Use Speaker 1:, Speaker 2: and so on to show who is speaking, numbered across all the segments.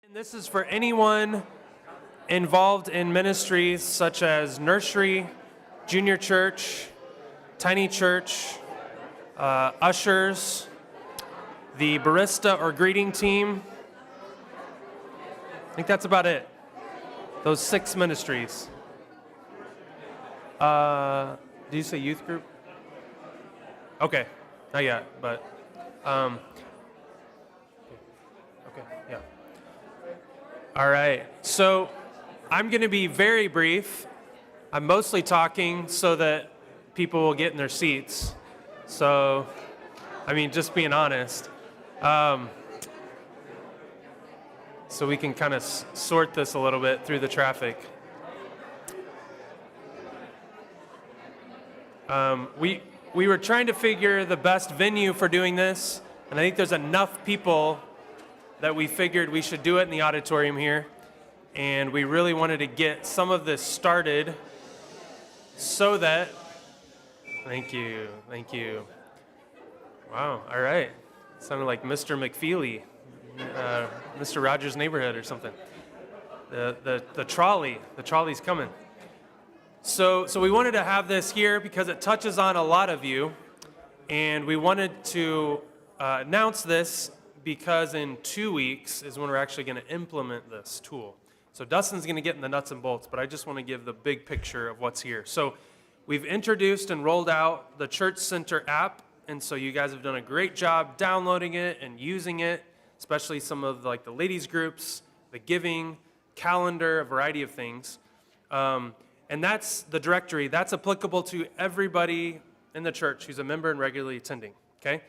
Speaker 1: And this is for anyone involved in ministries such as nursery, junior church, tiny church, ushers, the barista or greeting team. I think that's about it. Those 6 ministries. Do you say youth group? Okay, not yet, but okay, yeah. All right, so I'm going to be very brief. I'm mostly talking so that people will get in their seats. So, I mean, just being honest. So we can kind of sort this a little bit through the traffic. We were trying to figure the best venue for doing this, and I think there's enough people that we figured we should do it in the auditorium here, and we really wanted to get some of this started so that, thank you. Wow, all right. Sounded like Mr. McFeely, Mr. Rogers' Neighborhood or something. The trolley's coming. So we wanted to have this here because it touches on a lot of you, and we wanted to announce this because in 2 weeks is when we're actually going to implement this tool. So Dustin's going to get in the nuts and bolts, but I just want to give the big picture of what's here. So we've introduced and rolled out the Church Center app, and so you guys have done a great job downloading it and using it, especially some of like the ladies groups, the giving, calendar, a variety of things. And that's the directory. That's applicable to everybody in the church who's a member and regularly attending, okay?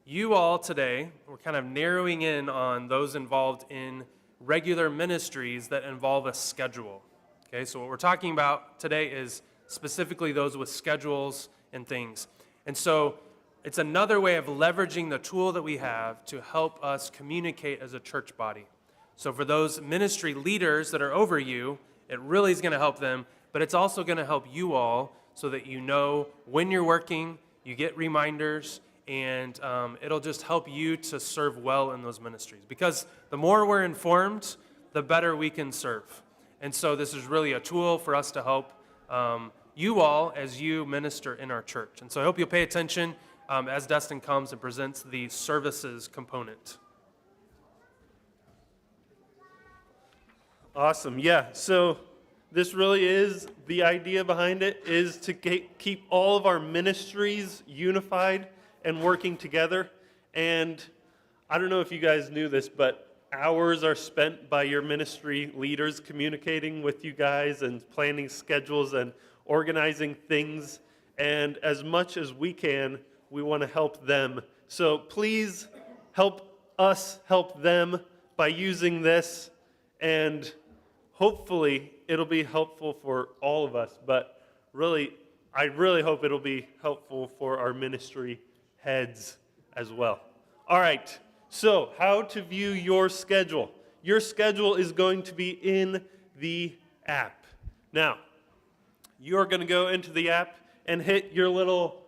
Speaker 1: You all today, we're kind of narrowing in on those involved in regular ministries that involve a schedule, okay? So what we're talking about today is specifically those with schedules and things. And so it's another way of leveraging the tool that we have to help us communicate as a church body. So for those ministry leaders that are over you, it really is going to help them, but it's also going to help you all so that you know when you're working, you get reminders, and it'll just help you to serve well in those ministries. Because the more we're informed, the better we can serve. And so this is really a tool for us to help you all as you minister in our church. And so I hope you'll pay attention as Dustin comes and presents the services component.
Speaker 2: Awesome. Yeah, so this really is, the idea behind it is to keep all of our ministries unified and working together. And I don't know if you guys knew this, but hours are spent by your ministry leaders communicating with you guys and planning schedules and organizing things. And as much as we can, we want to help them. So please help us help them by using this, and hopefully it'll be helpful for all of us, but really, I really hope it'll be helpful for our ministry heads as well. All right, so how to view your schedule. Your schedule is going to be in the app. Now, you're going to go into the app and hit your little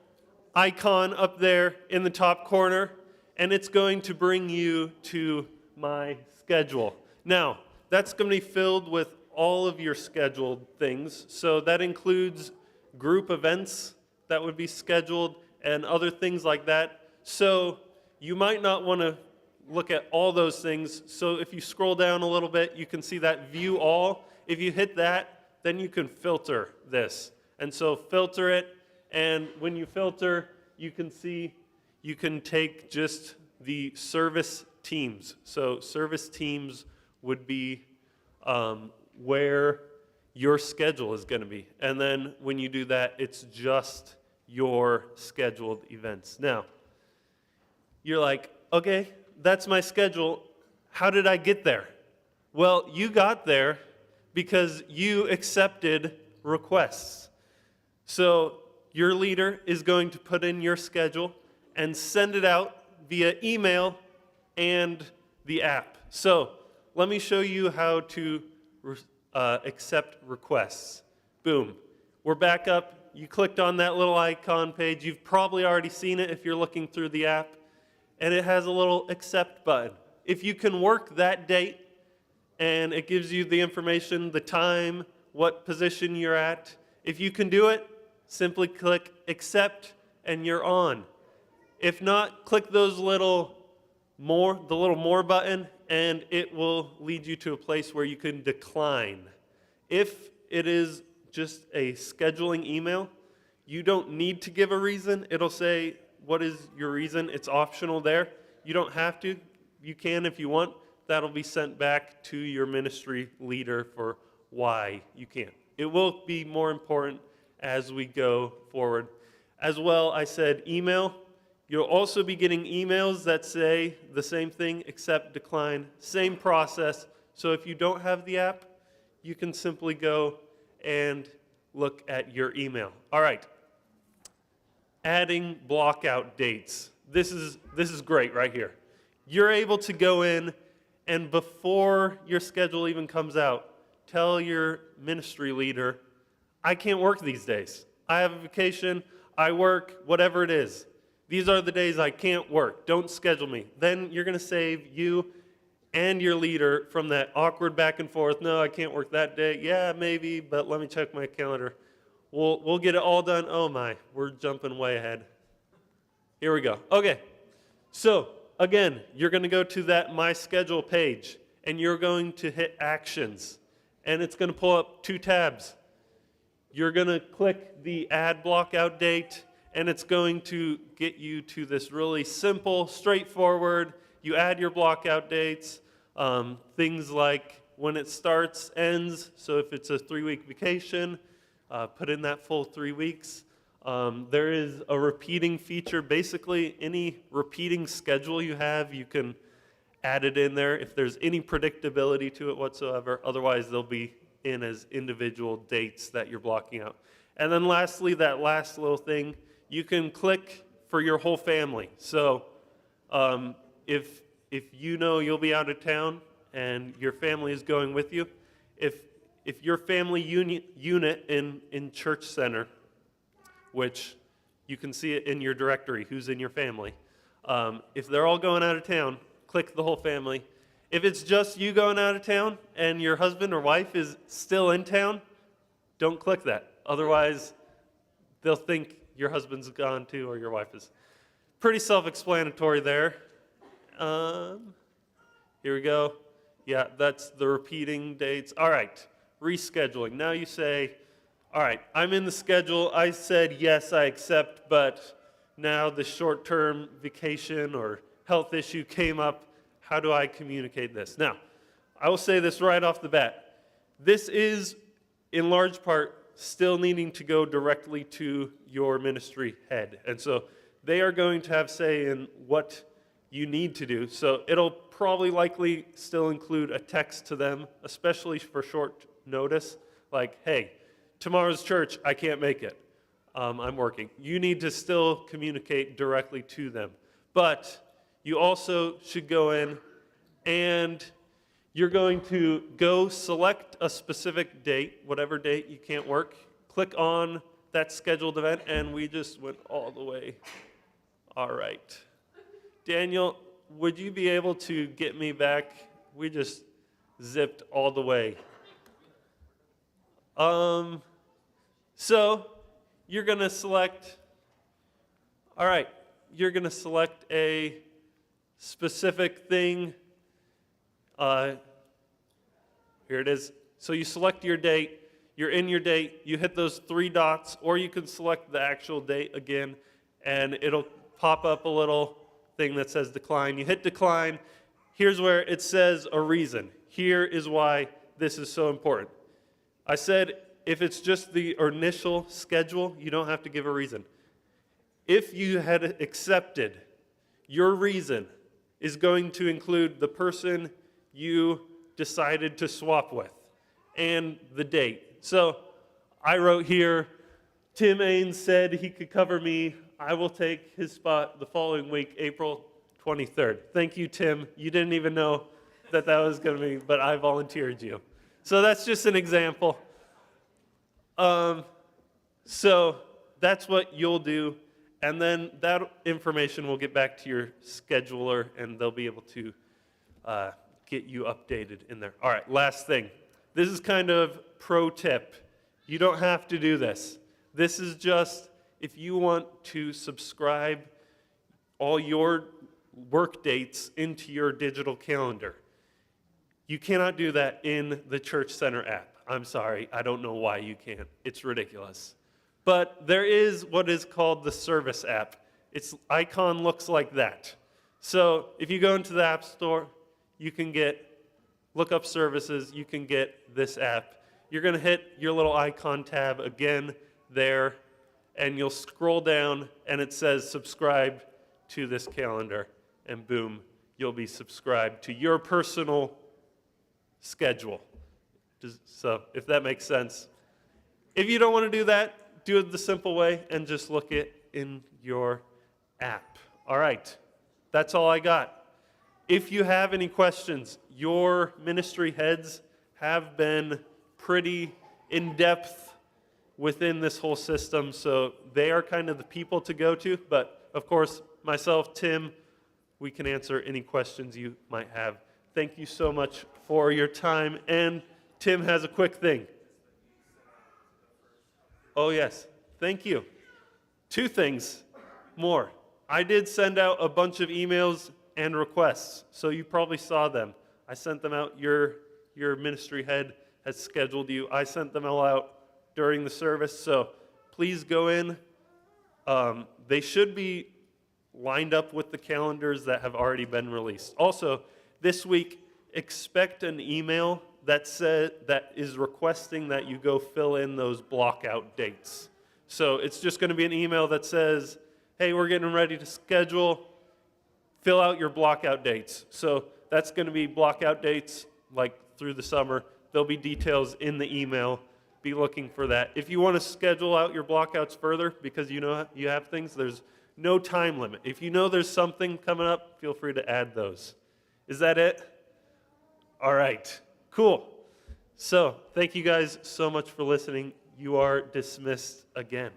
Speaker 2: icon up there in the top corner, and it's going to bring you to My Schedule. Now, that's going to be filled with all of your scheduled things. So that includes group events that would be scheduled and other things like that. So you might not want to look at all those things. So if you scroll down a little bit, you can see that View All. If you hit that, then you can filter this. And so filter it, and when you filter, you can see, you can take just the service teams. So service teams would be where your schedule is going to be. And then when you do that, it's just your scheduled events. Now, you're like, okay, that's my schedule. How did I get there? Well, you got there because you accepted requests. So your leader is going to put in your schedule and send it out via email and the app. So let me show you how to accept requests. Boom. We're back up. You clicked on that little icon page. You've probably already seen it if you're looking through the app. And it has a little accept button. If you can work that date, and it gives you the information, the time, what position you're at. If you can do it, simply click accept and you're on. If not, click those the little more button, and it will lead you to a place where you can decline. If it is just a scheduling email, you don't need to give a reason. It'll say, what is your reason? It's optional there. You don't have to. You can if you want. That'll be sent back to your ministry leader for why you can't. It will be more important as we go forward. As well, I said email. You'll also be getting emails that say the same thing, accept, decline, same process. So if you don't have the app, you can simply go and look at your email. All right. Adding blockout dates. This is great right here. You're able to go in and before your schedule even comes out, tell your ministry leader, I can't work these days. I have a vacation, I work, whatever it is. These are the days I can't work. Don't schedule me. Then you're going to save you and your leader from that awkward back and forth. No, I can't work that day. Yeah, maybe, but let me check my calendar. We'll get it all done. Oh my, we're jumping way ahead. Here we go. Okay, so again, you're going to go to that My Schedule page, and you're going to hit Actions, and it's going to pull up 2 tabs. You're going to click the Add Blockout Date, and it's going to get you to this really simple, straightforward, you add your blockout dates, things like when it starts, ends, so if it's a 3-week vacation, put in that full 3 weeks. There is a repeating feature. Basically, any repeating schedule you have, you can add it in there if there's any predictability to it whatsoever. Otherwise, they'll be in as individual dates that you're blocking out. And then lastly, that last little thing, you can click for your whole family. So if you know you'll be out of town and your family is going with you, if your family unit in Church Center, which you can see it in your directory, who's in your family, if they're all going out of town, click the whole family. If it's just you going out of town and your husband or wife is still in town, don't click that. Otherwise, they'll think your husband's gone too or your wife is. Pretty self-explanatory there. Here we go. Yeah, that's the repeating dates. All right, rescheduling. Now you say, all right, I'm in the schedule. I said, yes, I accept, but now the short-term vacation or health issue came up. How do I communicate this? Now, I will say this right off the bat. This is, in large part, still needing to go directly to your ministry head. And so they are going to have say in what you need to do. So it'll probably likely still include a text to them, especially for short notice, like, hey, tomorrow's church, I can't make it. I'm working. You need to still communicate directly to them. But you also should go in and you're going to go select a specific date, whatever date you can't work, click on that scheduled event, and we just went all the way. All right. Daniel, would you be able to get me back? We just zipped all the way. So you're going to select, all right, you're going to select a specific thing. Here it is. So you select your date, you're in your date, you hit those 3 dots, or you can select the actual date again, and it'll pop up a little thing that says decline. You hit decline. Here's where it says a reason. Here is why this is so important. I said if it's just the initial schedule, you don't have to give a reason. If you had accepted, your reason is going to include the person you decided to swap with and the date. So I wrote here, Tim Ains said he could cover me. I will take his spot the following week, April 23rd. Thank you, Tim. You didn't even know that was going to be, but I volunteered you. So that's just an example. So that's what you'll do, and then that information will get back to your scheduler, and they'll be able to get you updated in there. All right, last thing. This is kind of pro tip. You don't have to do this. This is just if you want to subscribe all your work dates into your digital calendar. You cannot do that in the Church Center app. I'm sorry, I don't know why you can't. It's ridiculous. But there is what is called the Service app. Its icon looks like that. So if you go into the App Store, you can look up services, you can get this app. You're going to hit your little icon tab again there, and you'll scroll down, and it says subscribe to this calendar, and boom, you'll be subscribed to your personal schedule. So if that makes sense. If you don't want to do that, do it the simple way and just look it in your app. All right, that's all I got. If you have any questions, your ministry heads have been pretty in-depth within this whole system, so they are kind of the people to go to. But of course, myself, Tim, we can answer any questions you might have. Thank you so much for your time. And Tim has a quick thing. Oh, yes. Thank you. 2 things more. I did send out a bunch of emails and requests, so you probably saw them. I sent them out. Your ministry head has scheduled you. I sent them all out during the service, so please go in. They should be lined up with the calendars that have already been released. Also, this week, expect an email that is requesting that you go fill in those block-out dates. So it's just going to be an email that says, hey, we're getting ready to schedule, fill out your block-out dates. So that's going to be block-out dates like through the summer. There'll be details in the email. Be looking for that. If you want to schedule out your block-outs further because you know you have things, there's no time limit. If you know there's something coming up, feel free to add those. Is that it? All right. Cool. So, thank you guys so much for listening. You are dismissed again.